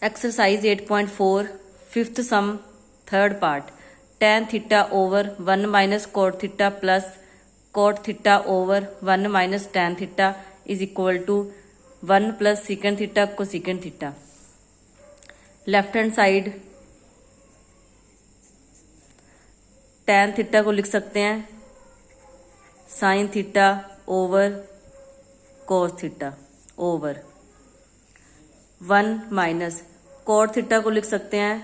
Exercise 8.4 fifth sum third part tan theta over 1 minus cot theta plus cot theta over 1 minus tan theta is equal to 1 plus secant theta cosecant theta. Left hand side tan theta को लिख सकते हैं sine theta over cos theta over 1 minus cot theta को लिख सकते हैं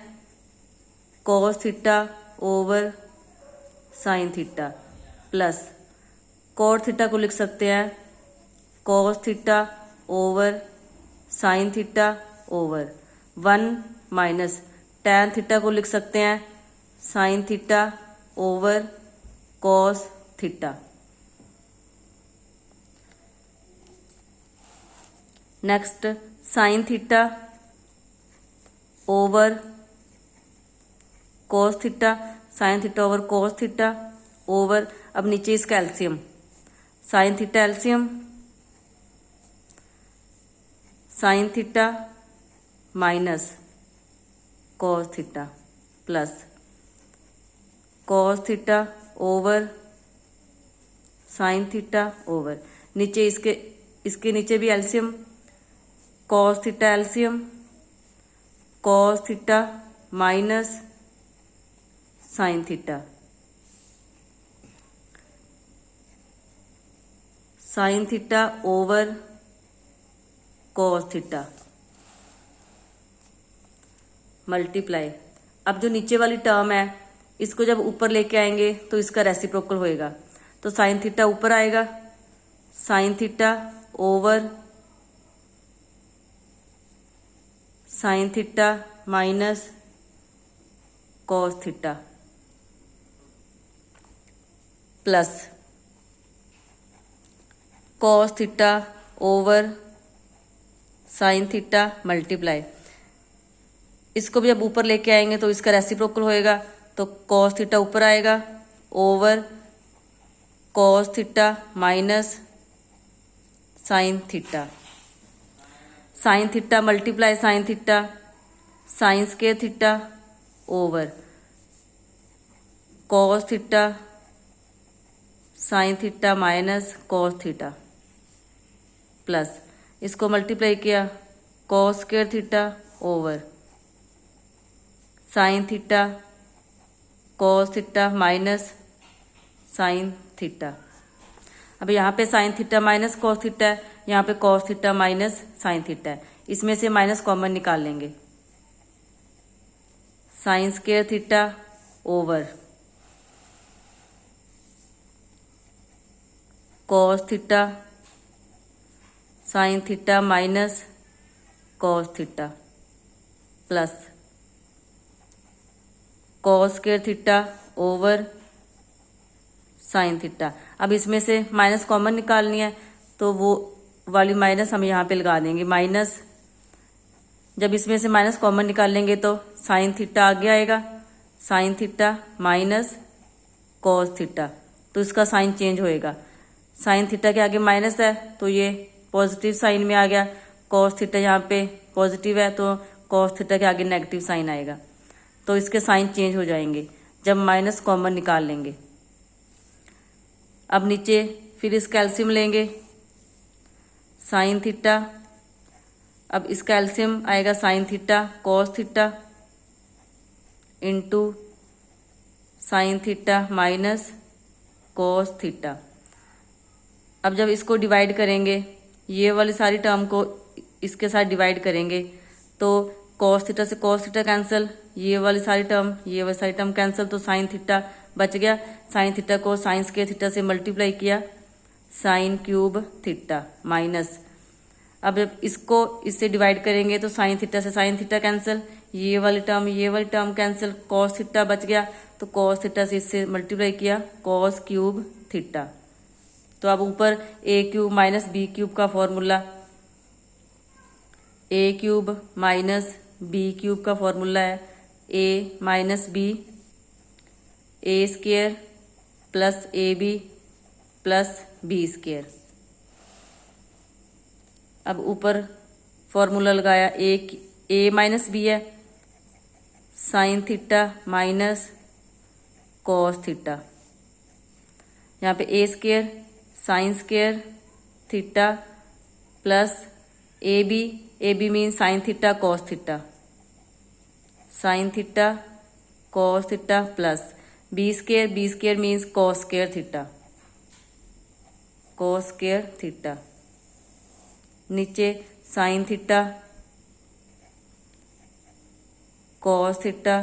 cos theta over sine theta plus cot theta को लिख सकते हैं cos theta over sine theta over 1 minus tan theta को लिख सकते हैं sine theta over cos theta. Next sign theta over cos theta sine theta over cos theta over अब नीचे इसका LCM sine theta LCM sign theta minus cos theta plus cos theta over sine theta over नीचे इसके नीचे भी LCM cos theta LCM cos theta minus sine theta sine theta over cos theta multiply. अब जो नीचे वाली term है इसको जब ऊपर लेके आएंगे तो इसका रेसिप्रोकल होएगा, तो साइन थीटा ऊपर आएगा sign theta over sine theta minus cos theta plus cos theta over sine theta multiply. इसको भी जब ऊपर लेके आएंगे तो इसका रेसिप्रोकल होएगा, तो कॉस थीटा ऊपर आएगा over cos theta minus sine theta sine theta multiply sine theta sine square theta over cos theta sine theta minus cos theta plus इसको मल्टीप्लाई किया cos square theta over sine theta cos theta minus sine theta. अब यहाँ पे sign theta minus cos theta है, यहाँ पे cos theta minus sine theta है, इसमें से माइनस कॉमन निकाल लेंगे sign square theta over cos theta sine theta minus cos theta plus cos square theta over sine theta. अब इसमें से माइनस कॉमन निकालनी है तो वो वाली माइनस हम यहाँ पे लगा देंगे माइनस। जब इसमें से माइनस कॉमन निकाल लेंगे तो साइन थीटा आगे आएगा sign theta minus cos theta, तो इसका साइन चेंज होएगा। साइन थीटा के आगे माइनस है तो ये पॉजिटिव साइन में आ गया, कॉस थीटा यहाँ पे पॉजिटिव है तो कॉस थीटा के आगे नेगेटिव साइन आएगा, तो इसके साइन चेंज हो जाएंगे जब माइनस कॉमन निकाल लेंगे। अब नीचे फिर इसका एलसीएम लेंगे साइन थीटा, अब इसका एलसीएम आएगा sign theta cos theta into sine theta minus cos theta. अब जब इसको डिवाइड करेंगे ये वाली सारी टर्म को इसके साथ डिवाइड करेंगे तो कॉस थीटा से कॉस थीटा कैंसिल, ये वाली सारी टर्म कैंसिल, तो साइन थीटा बच गया। साइन थीटा को साइन स्क्वायर थीटा से मल्टीप्लाई किया साइन क्यूब थीटा माइनस। अब जब इसको इससे डिवाइड करेंगे तो साइन थीटा से साइन थीटा कैंसिल, ये वाली टर्म कैंसिल, कॉस थीटा बच गया, तो कॉस थीटा से इससे मल्टीप्लाई किया कॉस क्यूब थीटा। तो अब ऊपर a cube minus b cube का formula, a cube minus b cube का फॉर्मूला है ए minus B a square plus a b plus B square. अब ऊपर फॉर्मूला लगाया ए माइनस बी है, sine theta minus cos theta. यहाँ पे a square sine square theta plus a b mean sine theta cos theta, sine theta cos theta plus b square means cos square theta, cos square theta. नीचे sine theta cos theta,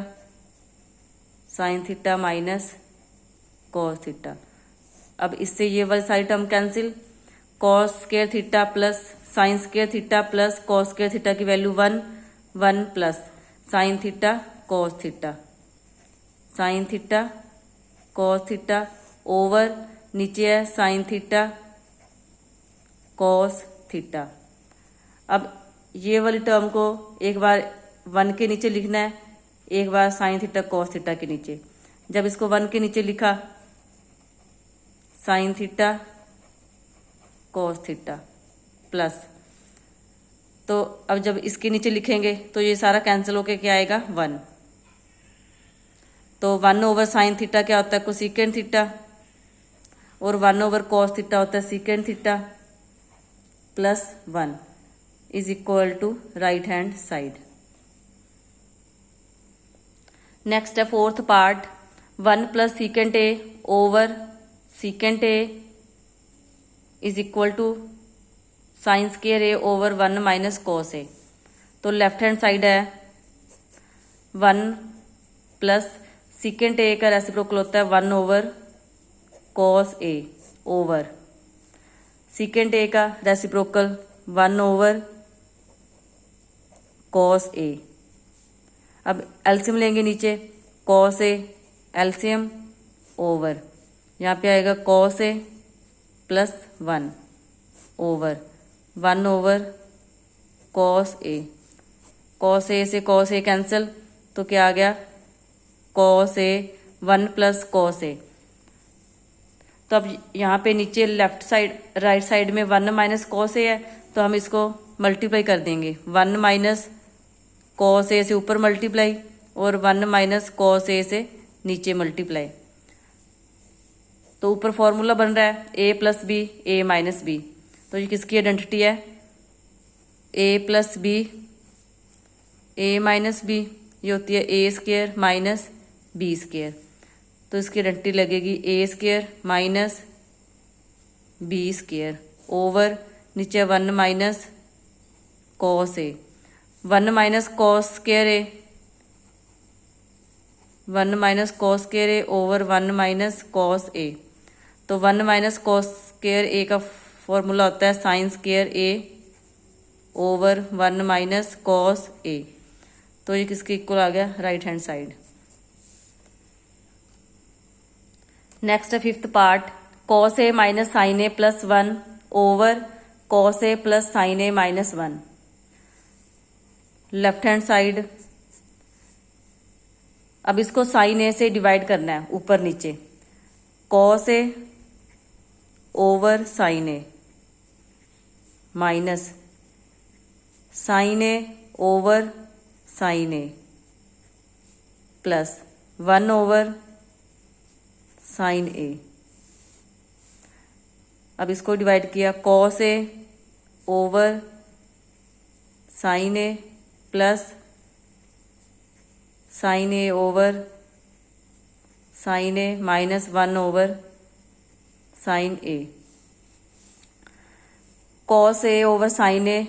sine theta minus cos theta. अब इससे ये वाली सारी term cancel, cos square theta plus sine square theta plus cos square theta की value 1 plus sine theta cos theta, sine theta cos theta over नीचे है sine theta cos theta. अब ये वाली टर्म को एक बार 1 के नीचे लिखना है, एक बार साइन थीटा कॉस थीटा के नीचे। जब इसको 1 के नीचे लिखा sign theta cos theta plus, तो अब जब इसके नीचे लिखेंगे तो ये सारा कैंसिल होके क्या आएगा 1। तो 1 ओवर साइन थीटा क्या होता है कोसेकेंट थीटा, और 1 ओवर कॉस थीटा होता है secant theta plus 1 is equal to right hand side. Next है fourth part, 1 plus secant A over secant A is equal to sine square A over 1 minus cos A. तो left hand side है 1 plus secant A का reciprocal होता है 1 over cos A over secant A का reciprocal 1 over cos ए। अब LCM लेंगे नीचे, cos A LCM over यहाँ पे आएगा cos A plus 1 over 1 over cos A. Cos A से कॉस ए कैंसिल, तो क्या आ गया cos A 1 plus cos A. तो अब यहाँ पे नीचे लेफ्ट साइड राइट साइड में 1 माइनस कॉस ए है, तो हम इसको मल्टीप्लाई कर देंगे। 1 माइनस कॉस ए से ऊपर मल्टीप्लाई और 1 माइनस कॉस ए से नीचे मल्टीप्लाई। तो ऊपर फॉर्मूला बन रहा है A plus B A minus B. तो ये किसकी आइडेंटिटी है A plus B A minus B, ये होती है A square minus B square. तो इसकी आइडेंटिटी लगेगी A square minus B square over नीचे 1 minus cos A, 1 minus cos square A, 1 minus cos square A over 1 minus cos A. तो 1 minus cos square ए का formula होता है sign square A over 1 minus cos A. तो ये किसके equal आ गया right hand side. Next है fifth part, cos A minus sine A plus 1 over cos A plus sine A minus 1। Left hand side, अब इसको sign A से divide करना है ऊपर नीचे, cos A over sine A minus sine A over sine A plus 1 over sine A. अब इसको divide किया, cos A over sine A plus sine A over sine A minus 1 over sine A. Cos A over sine A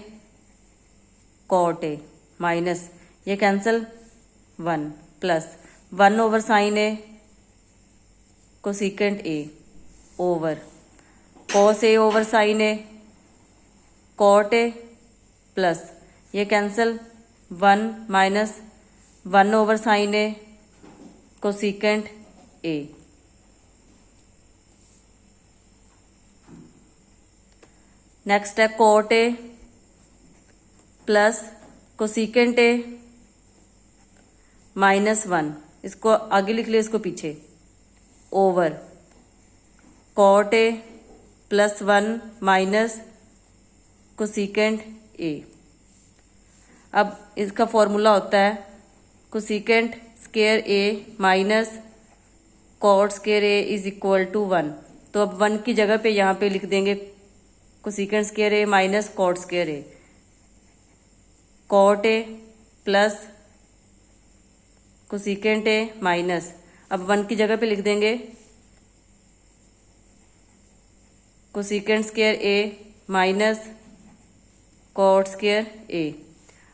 cot A minus ये cancel 1 plus 1 over sine A cosecant A over cos A over sine A cot A plus ये cancel 1 minus 1 over sine A cosecant A. Next है cot A plus cosecant A minus 1, इसको आगे लिख लिया इसको पीछे, over cot A plus 1 minus cosecant A. अब इसका फॉर्मूला होता है cosecant square A minus cot square A is equal to 1। तो अब 1 की जगह पे यहाँ पे लिख देंगे cosecant square A minus cot square A, cot A plus cosecant A minus, अब 1 की जगह पे लिख देंगे cosecant square A minus cot square A.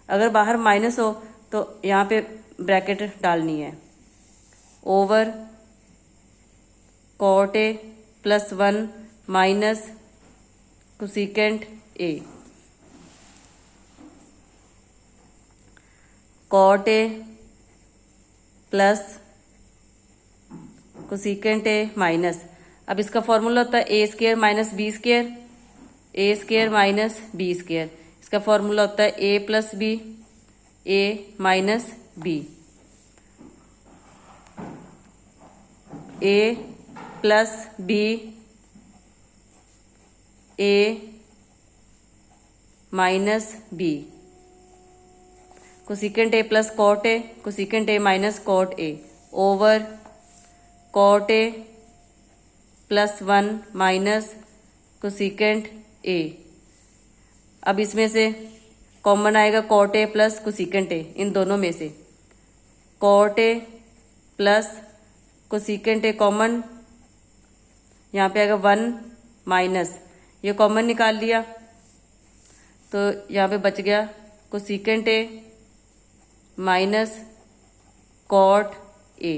अगर बाहर माइनस हो तो यहाँ पे ब्रैकेट डालनी है, over cot A plus 1 minus cosecant A, cot A plus cosecant A minus. अब इसका फॉर्मूला होता है A square minus B square, A square minus B square. इसका फॉर्मूला होता है A plus B, A minus B, A plus B, A minus B, cosecant A plus cot A, cosecant A minus cot A, over cot A plus 1 minus cosecant A. अब इसमें से common आएगा cot A plus cosecant A, इन दोनों में से cot A plus cosecant A common, यहाँ पे आएगा 1 माइनस, ये कॉमन निकाल लिया तो यहाँ पे बच गया cosecant A minus cot A,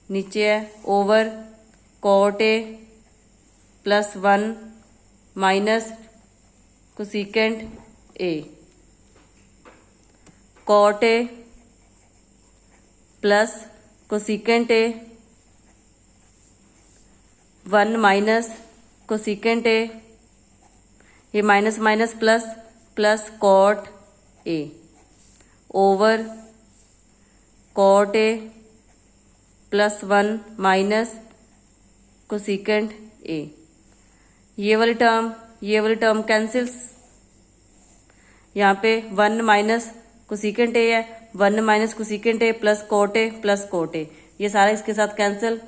नीचे है over cot A plus 1 minus cosecant A, cot A plus cosecant A 1 minus cosecant A, ये minus minus plus plus cot A, over cot A plus 1 minus cosecant A. ये वाली term cancels, यहाँ पे 1 minus cosecant A है, 1 minus cosecant A plus cot A, ये सारा इसके साथ कैंसिल,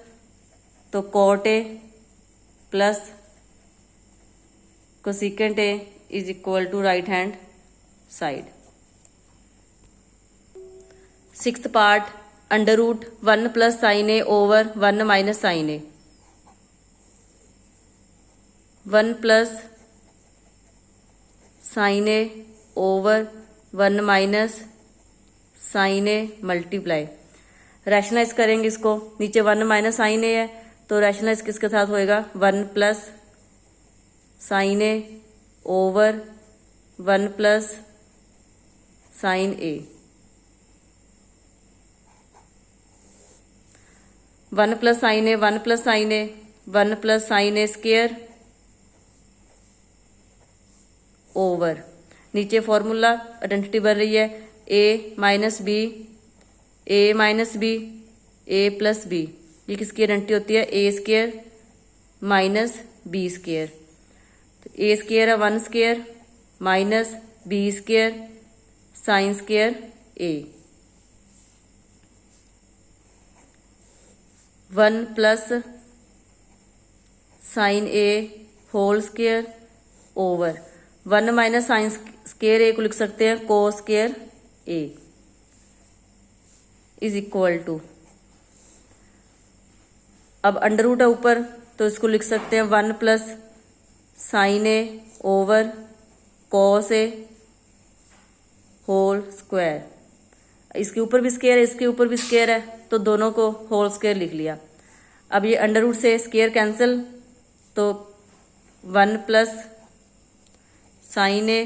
तो cot A plus cosecant A is equal to right hand side. 6th part under root 1 plus sine A over 1 minus sine A, 1 plus sine A over 1 minus sine A multiply, rationalise करेंगे इसको, नीचे 1 minus sine ए है तो rationalise किसके साथ होएगा 1 plus sine A over 1 plus sine A, 1 plus sine A 1 plus sine A 1 plus sine A square over, नीचे formula identity बन रही है ए minus B, A minus B, A plus B, ये किसकी आइडेंटिटी होती है A square minus B square, तो A square है 1 square minus B square sine square A, 1 plus sine A whole square over 1 minus sine square A को लिख सकते हैं cos square A is equal to, अब under root है ऊपर तो इसको लिख सकते हैं 1 plus sine A over cos A whole square, इसके ऊपर भी स्क्वायर है इसके ऊपर भी स्क्वायर है तो दोनों को होल स्क्वायर लिख लिया। अब ये अंडर रूट से स्क्वायर कैंसिल तो 1 plus sine A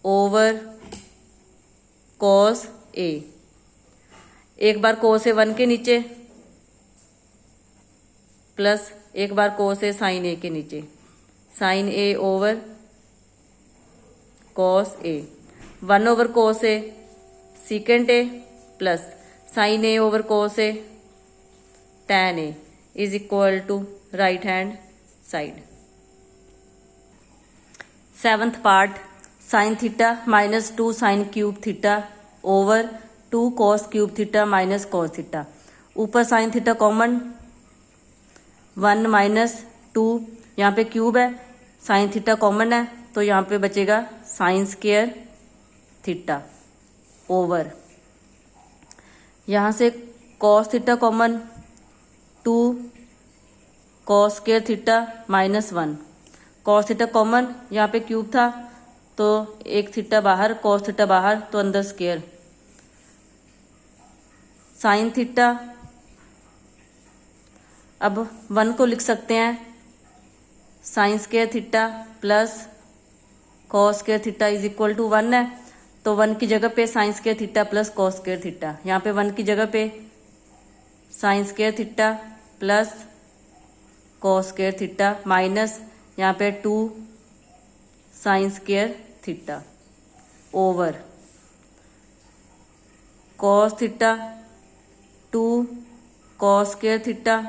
over cos ए, एक बार कोस ए 1 के नीचे प्लस एक बार कोस ए साइन ए के नीचे, sine A over cos A, 1 over cos A secant A plus sine A over cos A tan A is equal to right hand side. 7th part sine theta minus 2 sine cube theta over 2 cos cube theta minus cos theta. ऊपर sine theta common 1 minus 2, यहाँ पे cube है, sine theta common है तो यहाँ पे बचेगा sign square theta over, यहाँ से cos theta common 2 cos square theta minus 1। Cos theta common, यहाँ पे क्यूब था तो एक थीटा बाहर, कॉस थीटा बाहर तो अंदर स्क्वायर। साइन थीटा, अब 1 को लिख सकते हैं sine square theta plus cos square theta is equal to 1 है, तो 1 की जगह पे sine square theta plus cos square theta. यहाँ पे 1 की जगह पे sine square theta plus cos square theta minus यहाँ पे 2 sine square theta over cos theta 2 cos square theta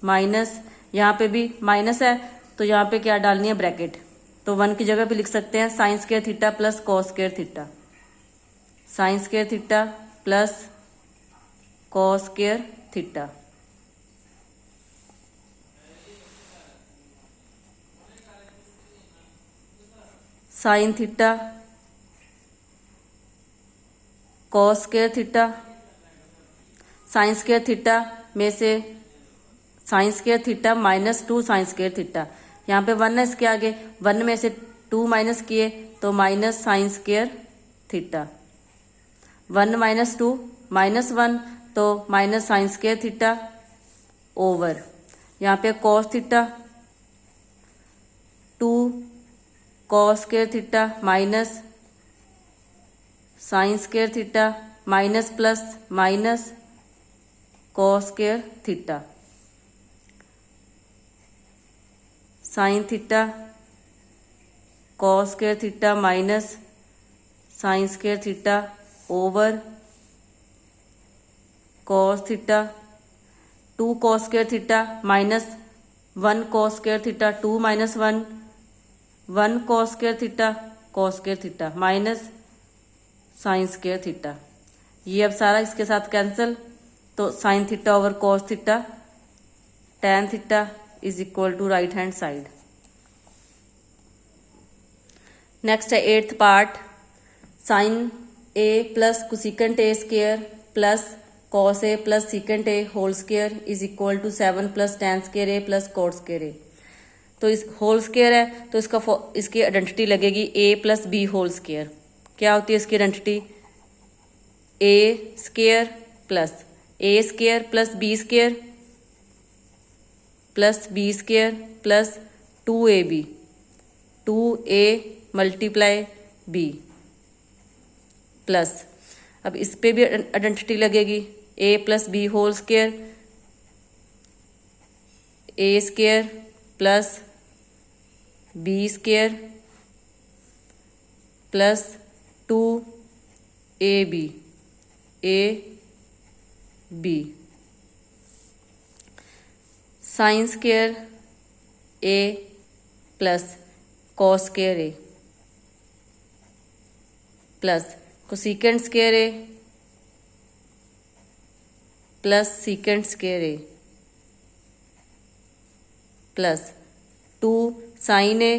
minus, यहाँ पे भी माइनस है तो यहाँ पे क्या डालनी है ब्रैकेट, तो 1 की जगह पे लिख सकते हैं sine square theta plus cos square theta, sign square theta plus cos square theta. Sine theta cos square theta, sign square theta में से sign square theta minus 2 sine square theta, यहाँ पे 1 है इसके आगे, 1 में से 2 माइनस किए तो minus sine square theta, 1 minus 2 minus 1 तो minus sine square theta over, यहाँ पे cos theta 2 cos square theta minus sine square theta minus plus minus cos square theta. Sine theta cos square theta minus sine square theta over cos theta 2 cos square theta minus 1 cos square theta 2 minus 1 cos square theta minus sine square theta. ये अब सारा इसके साथ cancel, तो sine theta over cos theta tan theta is equal to right hand side. Next है 8th part sine A plus cosecant A square plus cos A plus secant A whole square is equal to 7 plus tan square A plus cot square A. तो इस whole square है तो इसकी identity लगेगी a plus B whole square. क्या होती है इसकी identity, a square plus B square plus 2ab, 2a multiply b plus, अब इस पे भी आइडेंटिटी लगेगी a plus B whole square, a square plus B square plus 2ab sine square a plus cos square a plus cosecant square a plus secant square a plus 2 sine A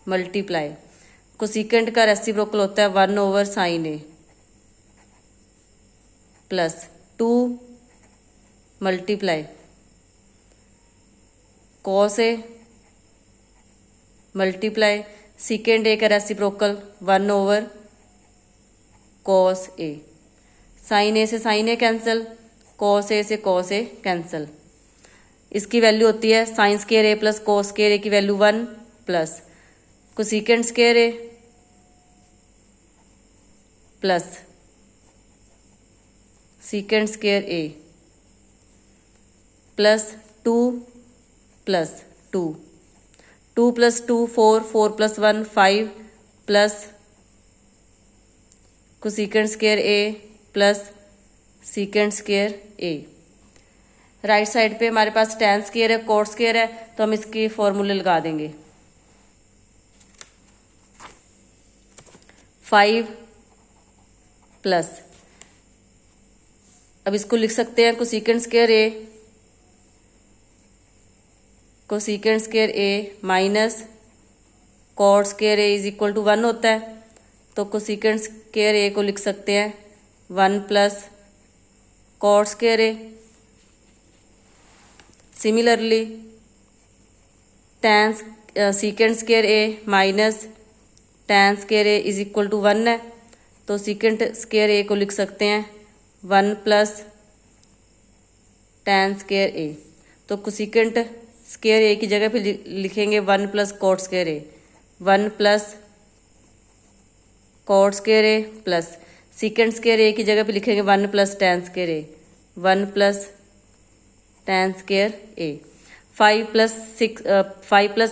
multiply, cosecant का reciprocal होता है 1 over sine A plus 2 multiply cos A multiply secant A का reciprocal 1 over cos A, sine A से sine A cancel, cos A से cos A cancel. इसकी value होती है sine square A plus cos square A की value 1 plus cosecant square A plus secant square A plus 2 plus 2 plus 2 4 plus 1 5 plus cosecant square A plus secant square A. Right side पे हमारे पास tan square है, cot square है, तो हम इसकी फॉर्मूले लगा देंगे। 5 प्लस, अब इसको लिख सकते हैं cosecant square A, cosecant square A minus cot square A is equal to 1 होता है, तो कोसेकेंट स्क्वायर ए को लिख सकते हैं 1 plus cot square A. Similarly tan secant square A minus tan square A is equal to 1 है, तो secant square A को लिख सकते हैं 1 प्लस tan स्क्वायर ए। तो कोसेकेंट स्क्वायर ए की जगह पे लिखेंगे 1 plus cot square A, 1 plus cot square A plus secant square A की जगह पे लिखेंगे 1 plus tan square A, 1 plus tan square A. 5 plus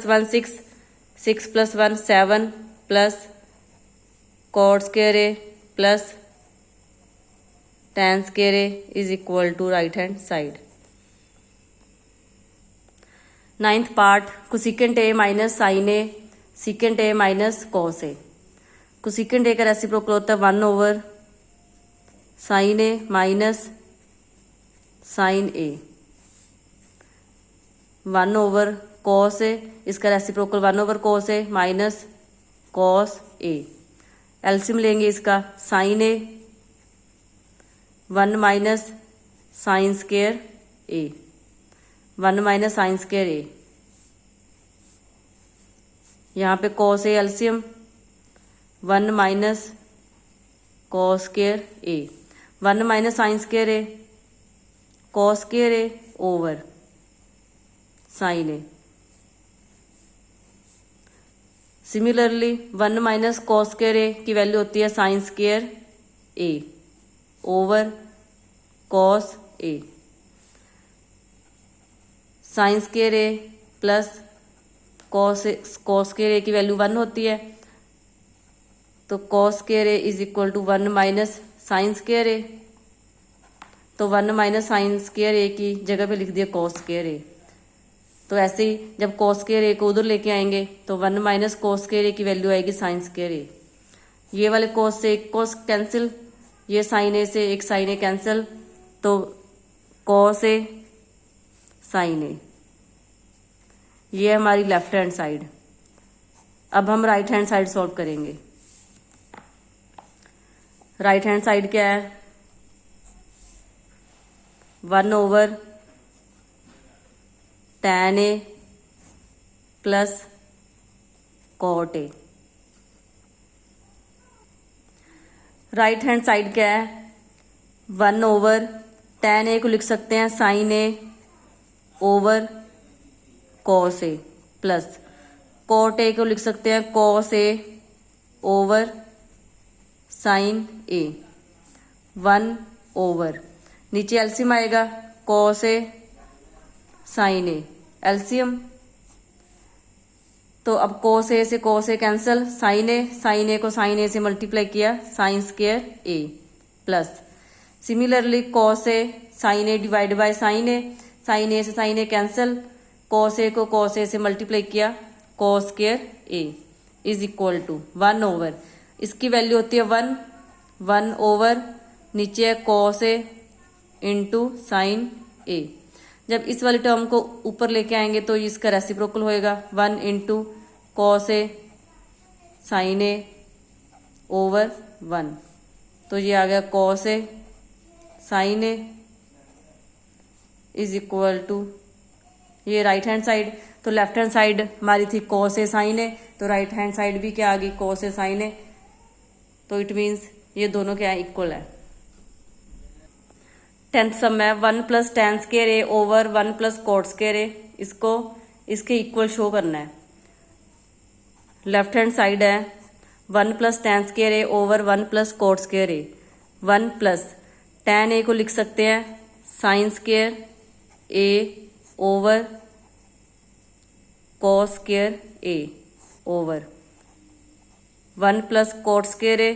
1 6, 6 plus 1 7 plus cot square A plus tan square A is equal to right hand side. 9th part cosecant A minus sine A, secant A minus cos A. Cosecant A का reciprocal होता है 1 over sine A minus sine A, 1 over cos A, इसका reciprocal 1 over cos A minus cos A. LCM लेंगे इसका sine A 1 minus sine square A, 1 minus sine square A, यहाँ पे cos A LCM 1 minus cos square A, 1 minus sine square A, cos square A over sine A. Similarly 1 minus cos square A की value होती है sine square A over cos A. Sine square A plus cos square A की value 1 होती है, तो cos square A is equal to 1 minus sine square A, तो 1 minus sine square A की जगह पे लिख दिया कॉस स्क्वायर ए। तो ऐसे ही जब कॉस स्क्वायर ए को उधर लेके आएंगे तो 1 माइनस कॉस स्क्वायर ए की वैल्यू आएगी साइन स्क्वायर ए। ये वाले कॉस से एक कॉस कैंसिल, ये साइन ए से एक साइन ए कैंसिल, तो कॉस ए साइन ए। ये है हमारी लेफ्ट हैंड साइड। अब हम राइट हैंड साइड सॉल्व करेंगे। राइट हैंड साइड क्या है, 1 over tan A plus cot A. Right hand side क्या है, 1 ओवर tan ए को लिख सकते हैं sine A over cos A plus cot A को लिख सकते हैं cos A over sine A, 1 over नीचे एलसीएम आएगा cos A sine A, LCM तो अब कॉस ए से cos A cancel, sine A को साइन ए से मल्टीप्लाई किया sine square A plus similarly cos A sine A divide by sine A से sine A cancel, cos A को cos A से multiply किया cos square A is equal to 1 over, इसकी value होती है 1 over नीचे है cos A into sine A. जब इस वाली टर्म को ऊपर लेके आएंगे तो इसका रेसिप्रोकल होएगा 1 into cos A sine A over 1, तो ये आ गया cos A sine A is equal to ये राइट हैंड साइड। तो लेफ्ट हैंड साइड हमारी थी कॉस ए साइन ए, तो राइट हैंड साइड भी क्या आ गई कॉस ए साइन ए, तो इट मीन्स ये दोनों क्या है इक्वल है। 10th सम है 1 plus tan square A over 1 plus cot square ए, इसको इसके इक्वल शो करना है। लेफ्ट हैंड साइड है 1 plus tan square A over 1 plus cot square A, 1 plus tan A को लिख सकते हैं sine square A over cos square A over 1 plus cot square A.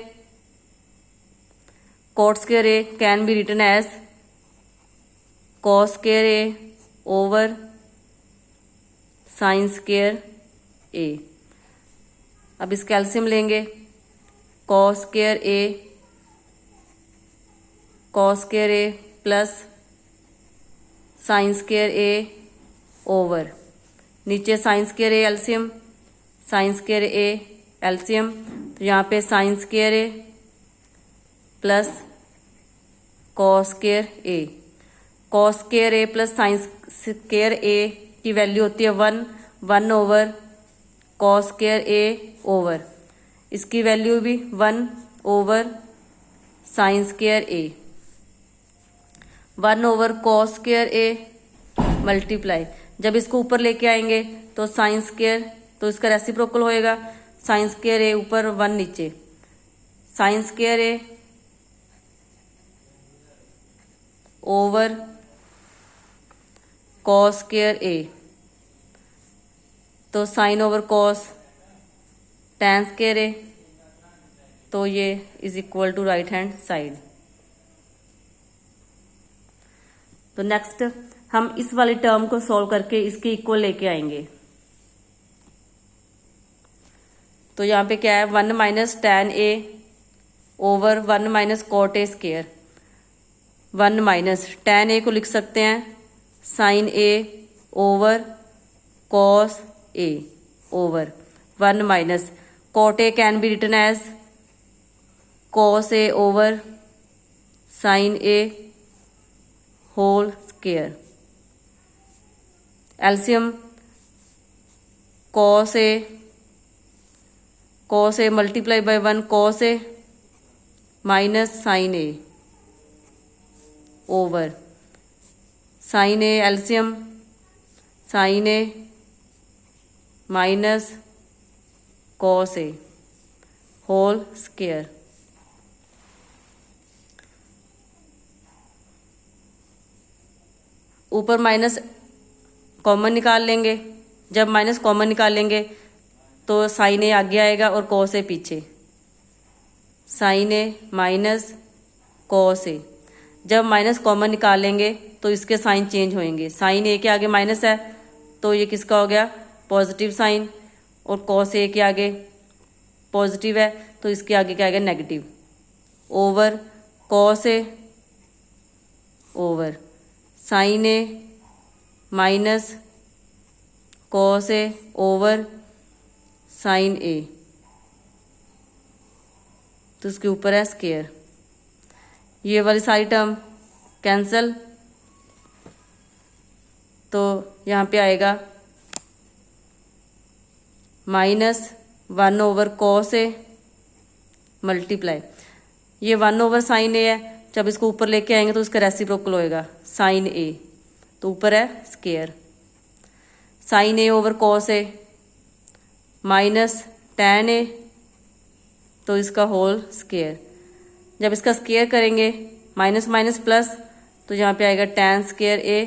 Cot square A can be written as cos square A over sine square A. अब इसका LCM लेंगे cos square A plus sine square A over, नीचे sine square A LCM, sine square A LCM, तो यहाँ पे sine square A plus cos square A, cos square A plus sine square A की value होती है 1 over cos square A over, इसकी value भी 1 over sine square A, 1 over cos square A multiply, जब इसको ऊपर लेके आएंगे तो साइन स्क्वायर, तो इसका रेसिप्रोकल होएगा, साइन स्क्वायर ए ऊपर 1 नीचे, sine square A over cos square A, तो sine over cos tan square A, तो ये is equal to right hand side. तो नेक्स्ट हम इस वाली टर्म को सॉल्व करके इसके इक्वल लेके आएंगे। तो यहाँ पे क्या है 1 minus tan A over 1 minus cot A square, 1 minus tan A को लिख सकते हैं sine A over cos A over 1 minus cot A can be written as cos A over sine A whole square, LCM cos A multiply by 1 cos A minus sine A over sine A LCM sine A minus cos A whole square, ऊपर minus common निकाल लेंगे, जब minus common निकालेंगे तो sign ए आगे आएगा और cos A पीछे, साइन ए माइनस कॉस ए, जब माइनस कॉमन निकालेंगे तो इसके साइन चेंज होंगे, साइन ए के आगे माइनस है तो ये किसका हो गया पॉजिटिव साइन, और कॉस ए के आगे पॉजिटिव है तो इसके आगे क्या आएगा negative, over cos A over sine A minus cos A over sine ए, तो उसके ऊपर है स्क्वायर, ये वाली सारी टर्म कैंसल, तो यहाँ पे आएगा minus 1 over cos A multiply, ये 1 ओवर साइन ए है, जब इसको ऊपर लेके आएंगे तो उसका रेसिप्रोकल होएगा साइन ए, तो ऊपर है square, sign A over cos A minus tan ए, तो इसका होल स्क्वायर, जब इसका स्क्वायर करेंगे माइनस माइनस प्लस, तो यहाँ पे आएगा टैन स्क्वायर ए,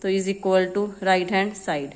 तो is equal to right hand side.